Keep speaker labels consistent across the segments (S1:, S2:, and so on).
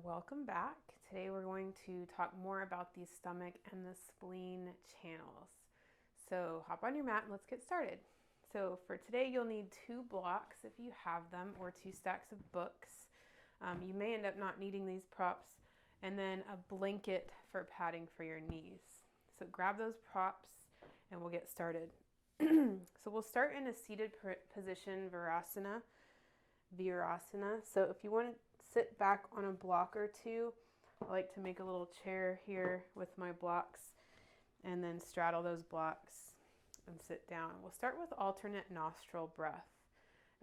S1: Welcome back. Today we're going to talk more about the stomach and the spleen channels. So hop on your mat and let's get started. So for today you'll need 2 blocks if you have them, or 2 stacks of books. You may end up not needing these props, and then a blanket for padding for your knees. So grab those props and we'll get started. So we'll start in a seated position, Virasana. So if you want to sit back on a block or two, I like to make a little chair here with my blocks and then straddle those blocks and sit down. We'll start with alternate nostril breath,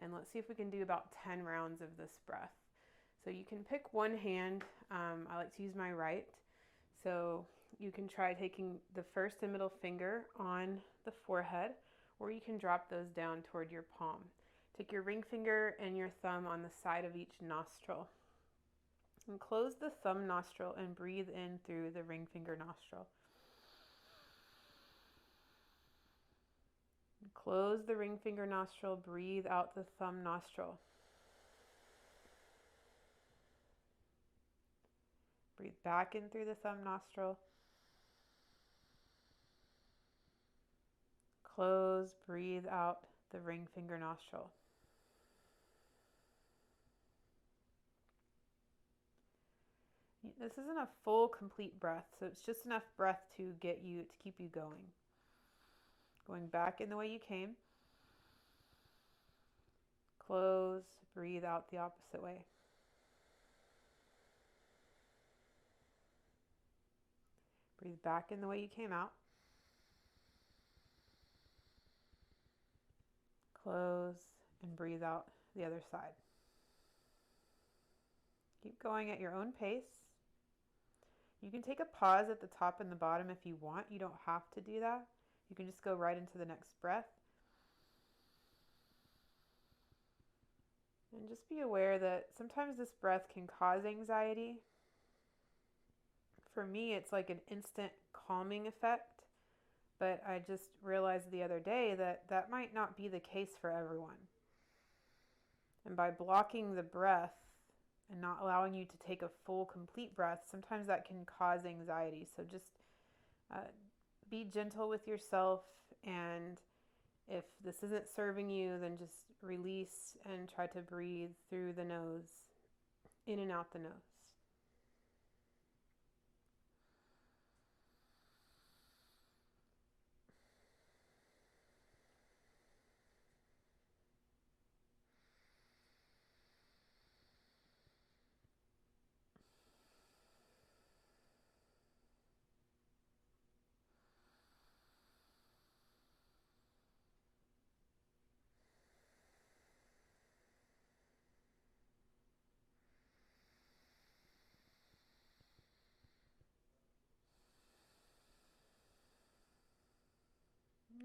S1: and let's see if we can do about 10 rounds of this breath. So you can pick one hand. I like to use my right. So you can try taking the first and middle finger on the forehead, or you can drop those down toward your palm. Take your ring finger and your thumb on the side of each nostril. And close the thumb nostril and breathe in through the ring finger nostril. Close the ring finger nostril, breathe out the thumb nostril. Breathe back in through the thumb nostril. Close, breathe out the ring finger nostril. This isn't a full, complete breath, so it's just enough breath to keep you going. Going back in the way you came. Close, breathe out the opposite way. Breathe back in the way you came out. Close and breathe out the other side. Keep going at your own pace. You can take a pause at the top and the bottom if you want. You don't have to do that. You can just go right into the next breath. And just be aware that sometimes this breath can cause anxiety. For me, it's like an instant calming effect, but I just realized the other day that that might not be the case for everyone. And by blocking the breath and not allowing you to take a full, complete breath, sometimes that can cause anxiety. So just be gentle with yourself, and if this isn't serving you, then just release and try to breathe through the nose, in and out the nose.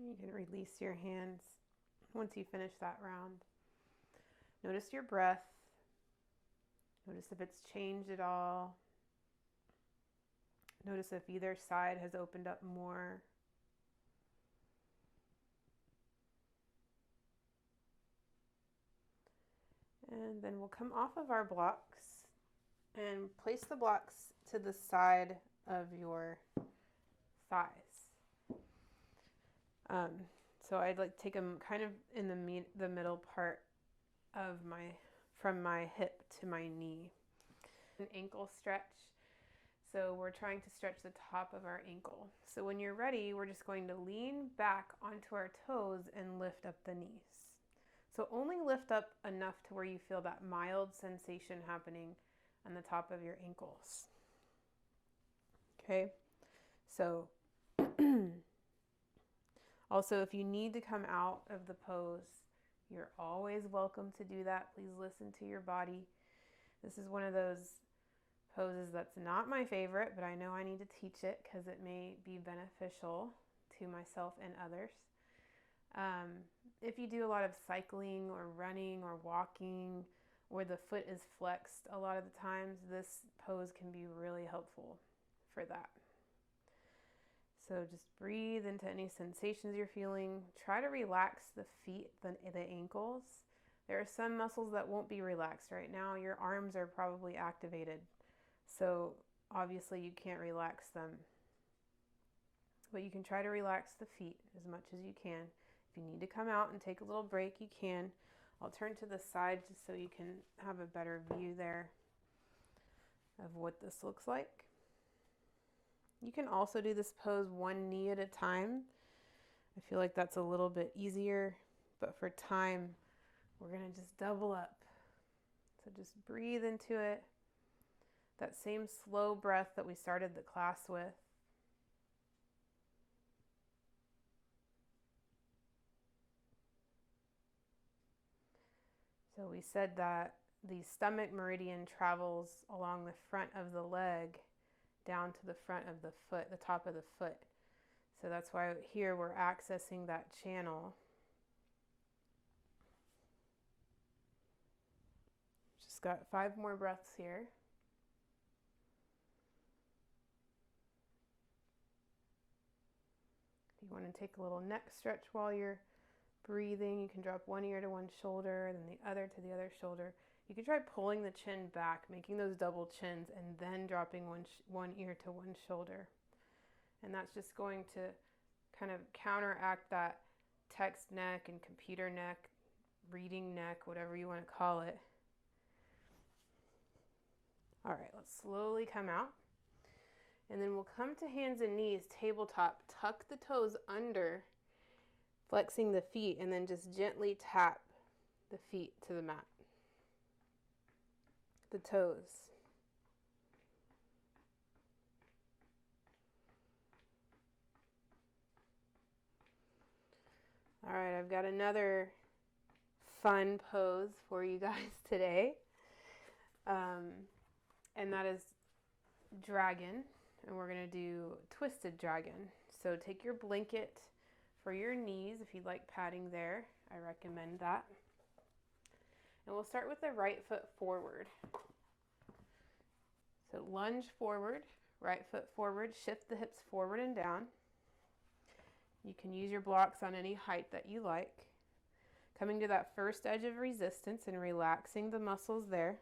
S1: You can release your hands once you finish that round. Notice your breath. Notice if it's changed at all. Notice if either side has opened up more. And then we'll come off of our blocks and place the blocks to the side of your thighs. So I'd like to take them kind of in the middle part of from my hip to my knee. An ankle stretch. So we're trying to stretch the top of our ankle. So when you're ready, we're just going to lean back onto our toes and lift up the knees. So only lift up enough to where you feel that mild sensation happening on the top of your ankles. Okay, so also, if you need to come out of the pose, you're always welcome to do that. Please listen to your body. This is one of those poses that's not my favorite, but I know I need to teach it because it may be beneficial to myself and others. If you do a lot of cycling or running or walking where the foot is flexed a lot of the times, this pose can be really helpful for that. So just breathe into any sensations you're feeling. Try to relax the feet, the ankles. There are some muscles that won't be relaxed right now. Your arms are probably activated, so obviously you can't relax them. But you can try to relax the feet as much as you can. If you need to come out and take a little break, you can. I'll turn to the side just so you can have a better view there of what this looks like. You can also do this pose one knee at a time. I feel like that's a little bit easier, but for time, we're going to just double up. So just breathe into it. That same slow breath that we started the class with. So we said that the stomach meridian travels along the front of the leg down to the front of the foot, the top of the foot. So that's why here we're accessing that channel. Just got 5 more breaths here. If you want to take a little neck stretch while you're breathing, you can drop one ear to one shoulder and then the other to the other shoulder. You can try pulling the chin back, making those double chins, and then dropping one ear to one shoulder. And that's just going to kind of counteract that text neck and computer neck, reading neck, whatever you want to call it. All right, let's slowly come out. And then we'll come to hands and knees, tabletop, tuck the toes under, flexing the feet, and then just gently tap the feet to the mat. The toes. All right, I've got another fun pose for you guys today. And that is dragon. And we're going to do twisted dragon. So take your blanket for your knees if you'd like padding there. I recommend that. And we'll start with the right foot forward. So lunge forward, right foot forward, shift the hips forward and down. You can use your blocks on any height that you like. Coming to that first edge of resistance and relaxing the muscles there.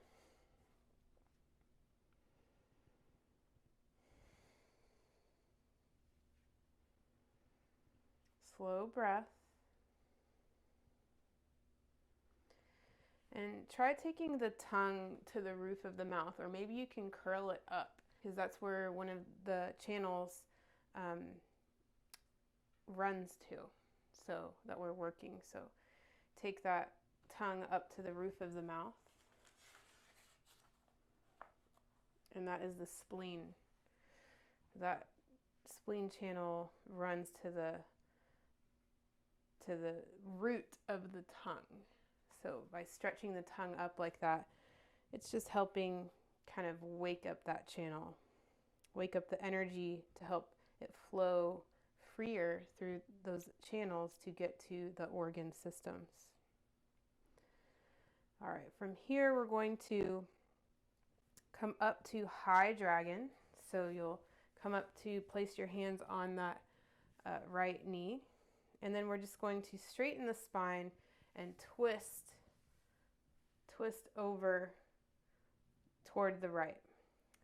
S1: Slow breath. And try taking the tongue to the roof of the mouth, or maybe you can curl it up, because that's where one of the channels runs to, so that we're working. So take that tongue up to the roof of the mouth. And that is the spleen. That spleen channel runs to the root of the tongue. So by stretching the tongue up like that, it's just helping kind of wake up that channel, wake up the energy to help it flow freer through those channels to get to the organ systems. All right, from here we're going to come up to high dragon. So you'll come up to place your hands on that right knee. And then we're just going to straighten the spine and twist over toward the right.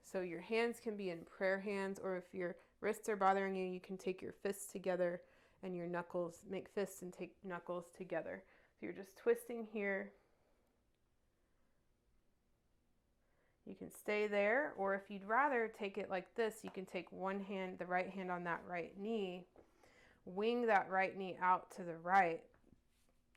S1: So your hands can be in prayer hands, or if your wrists are bothering you, you can take your fists together and your knuckles, make fists and take knuckles together. So you're just twisting here. You can stay there, or if you'd rather take it like this, you can take one hand, the right hand on that right knee, wing that right knee out to the right.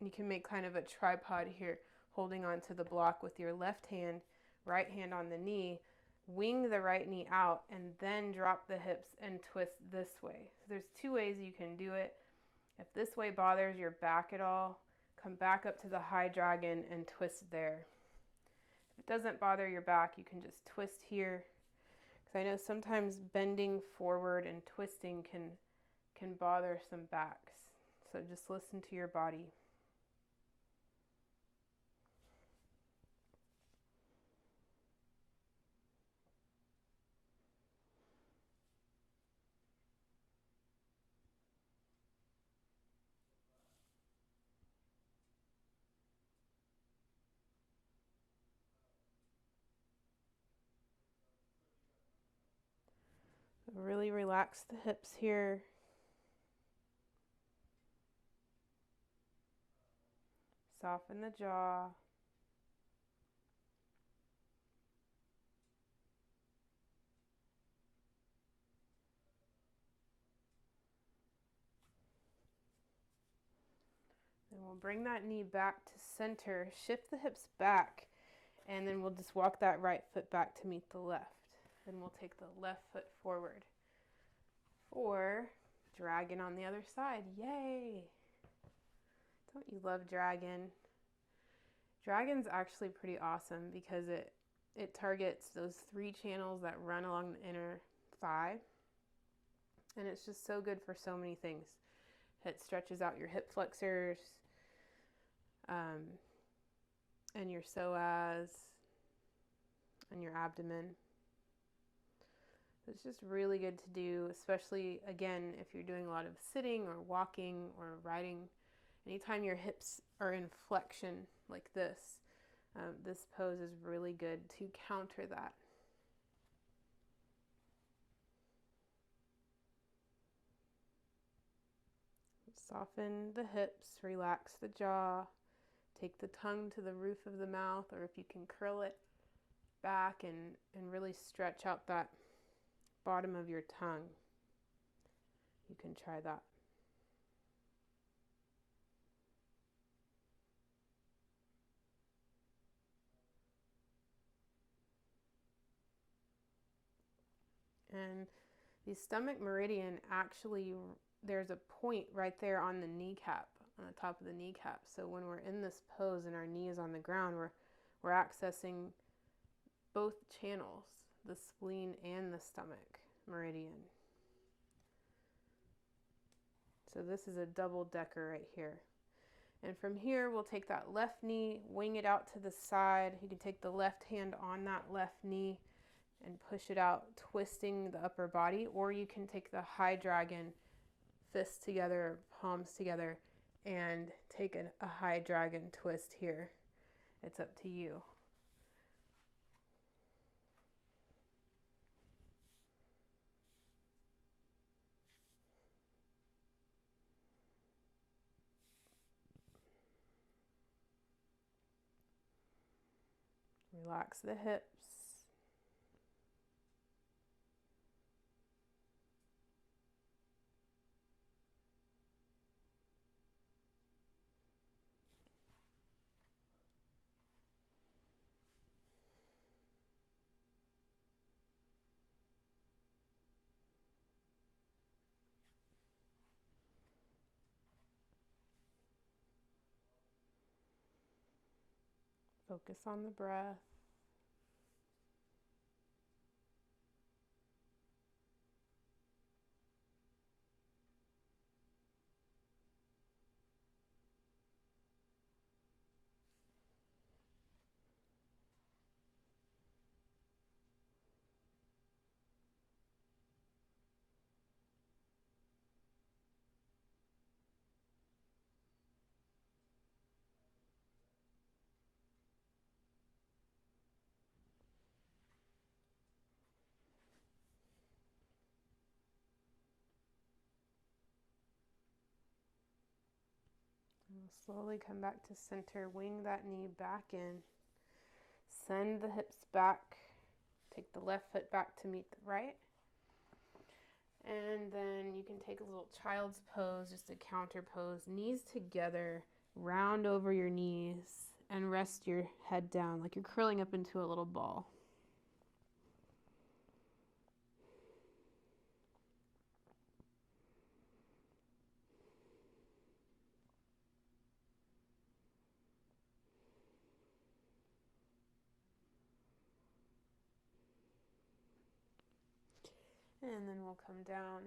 S1: You can make kind of a tripod here, holding onto the block with your left hand, right hand on the knee, wing the right knee out, and then drop the hips and twist this way. So there's 2 ways you can do it. If this way bothers your back at all, come back up to the high dragon and twist there. If it doesn't bother your back, you can just twist here. Because I know sometimes bending forward and twisting can bother some backs. So just listen to your body. really relax the hips here. Soften the jaw. Then we'll bring that knee back to center, shift the hips back, and then we'll just walk that right foot back to meet the left. Then we'll take the left foot forward. Or dragon on the other side. Yay! Don't you love dragon? Dragon's actually pretty awesome because it targets those 3 channels that run along the inner thigh. And it's just so good for so many things. It stretches out your hip flexors, and your psoas, and your abdomen. It's just really good to do, especially, again, if you're doing a lot of sitting or walking or riding. Anytime your hips are in flexion like this, this pose is really good to counter that. Soften the hips, relax the jaw, take the tongue to the roof of the mouth, or if you can curl it back and really stretch out that bottom of your tongue, you can try that. And the stomach meridian, actually, there's a point right there on the kneecap, on the top of the kneecap. So when we're in this pose and our knee is on the ground, we're accessing both channels, the spleen and the stomach meridian. So this is a double decker right here. And from here, we'll take that left knee, wing it out to the side. You can take the left hand on that left knee and push it out, twisting the upper body, or you can take the high dragon, fists together, palms together, and take a high dragon twist here. It's up to you. Relax the hips. Focus on the breath. We'll slowly come back to center, wing that knee back in, send the hips back, take the left foot back to meet the right, and then you can take a little child's pose, just a counter pose, knees together, round over your knees, and rest your head down like you're curling up into a little ball. And then we'll come down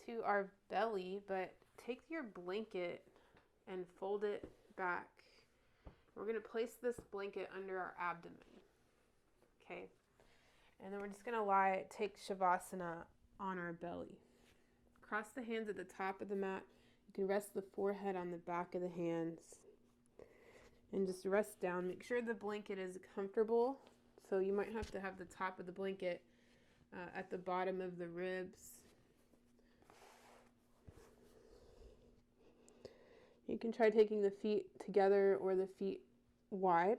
S1: to our belly, but take your blanket and fold it back. We're going to place this blanket under our abdomen. Okay. And then we're just going to take Shavasana on our belly. Cross the hands at the top of the mat. You can rest the forehead on the back of the hands. And just rest down. Make sure the blanket is comfortable. So you might have to have the top of the blanket at the bottom of the ribs You can try taking the feet together or the feet wide.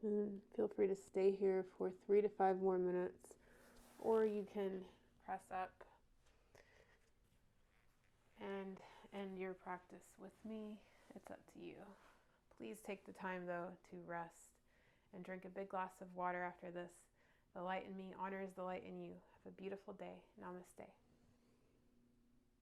S1: And feel free to stay here for 3 to 5 more minutes, or you can press up and end your practice with me. It's up to you. Please take the time, though, to rest and drink a big glass of water after this. The light in me honors the light in you. Have a beautiful day. Namaste.